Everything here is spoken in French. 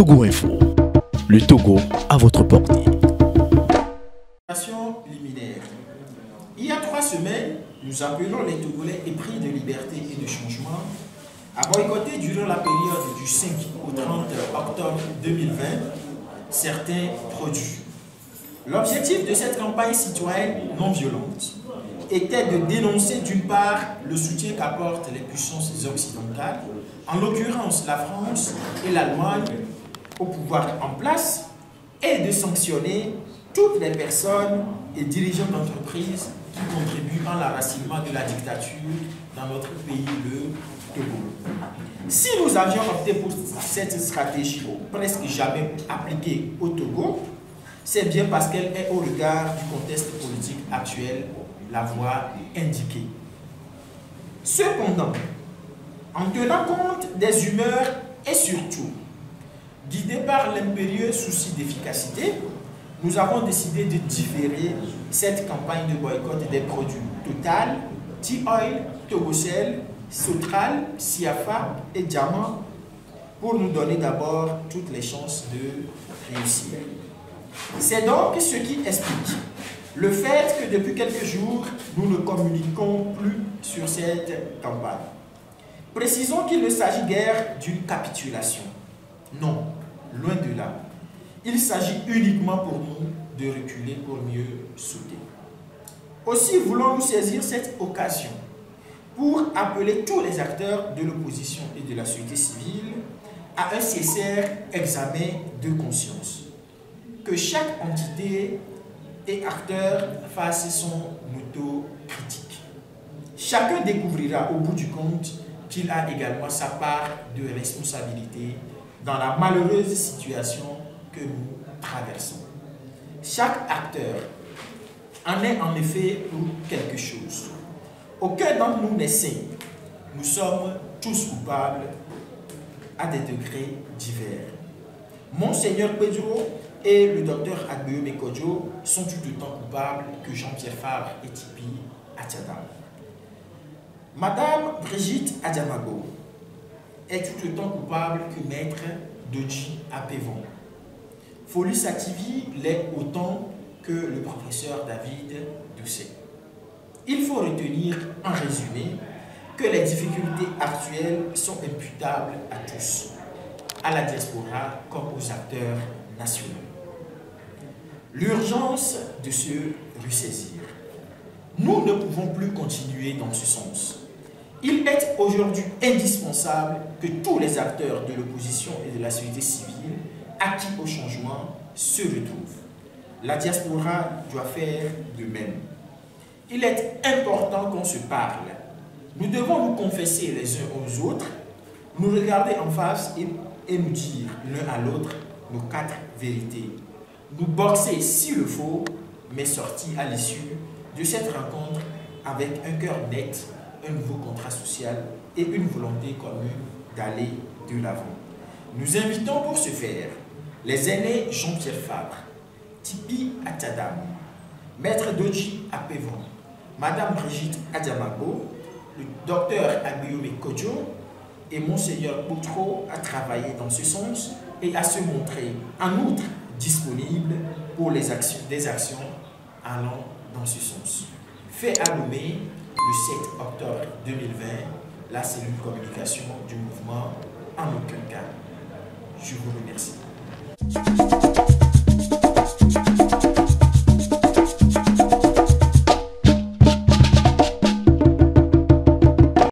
Togo Info, le Togo à votre portée. Liminaire. Il y a 3 semaines, nous appelons les Togolais épris de liberté et de changement à boycotter durant la période du 5 au 30 octobre 2020 certains produits. L'objectif de cette campagne citoyenne non violente était de dénoncer d'une part le soutien qu'apportent les puissances occidentales, en l'occurrence la France et l'Allemagne, au pouvoir en place, et de sanctionner toutes les personnes et dirigeants d'entreprises qui contribuent à l'enracinement de la dictature dans notre pays, le Togo. Si nous avions opté pour cette stratégie presque jamais appliquée au Togo, c'est bien parce qu'elle est au regard du contexte politique actuel la voie indiquée. Cependant, en tenant compte des humeurs et surtout guidés par l'impérieux souci d'efficacité, nous avons décidé de différer cette campagne de boycott des produits Total, T-Oil, Togocel, Sotral, Siafa et Diamant pour nous donner d'abord toutes les chances de réussir. C'est donc ce qui explique le fait que depuis quelques jours, nous ne communiquons plus sur cette campagne. Précisons qu'il ne s'agit guère d'une capitulation. Non, loin de là. Il s'agit uniquement pour nous de reculer pour mieux sauter. Aussi voulons-nous saisir cette occasion pour appeler tous les acteurs de l'opposition et de la société civile à un sincère examen de conscience. Que chaque entité et acteur fasse son autocritique. Chacun découvrira au bout du compte qu'il a également sa part de responsabilité dans la malheureuse situation que nous traversons. Chaque acteur en est en effet pour quelque chose. Aucun d'entre nous n'est saint. Nous sommes tous coupables à des degrés divers. Monseigneur Pedro et le docteur Agbeo Mekodjo sont tout autant coupables que Jean-Pierre Fabre et Tipi Atiada. Madame Brigitte Adiamago est tout autant coupable que Maître Doji Apevon. Folie Sativi l'est autant que le professeur David Doucet. Il faut retenir en résumé que les difficultés actuelles sont imputables à tous, à la diaspora comme aux acteurs nationaux. L'urgence de se ressaisir. Nous ne pouvons plus continuer dans ce sens. Il est aujourd'hui indispensable que tous les acteurs de l'opposition et de la société civile acquis au changement se retrouvent. La diaspora doit faire de même. Il est important qu'on se parle. Nous devons nous confesser les uns aux autres, nous regarder en face et nous dire l'un à l'autre nos 4 vérités. Nous boxer s'il le faut, mais sortir à l'issue de cette rencontre avec un cœur net, un nouveau contrat social et une volonté commune d'aller de l'avant. Nous invitons pour ce faire les aînés Jean-Pierre Fabre, Tipi Atiada, Maître Doji Apevon, Madame Brigitte Adiamago, le docteur Agbeo Mekodjo et Monseigneur Boutro à travailler dans ce sens et à se montrer en outre disponible pour des actions allant dans ce sens. Fait à Lomé le 7 octobre 2020, la cellule communication du mouvement En aucun cas. Je vous remercie.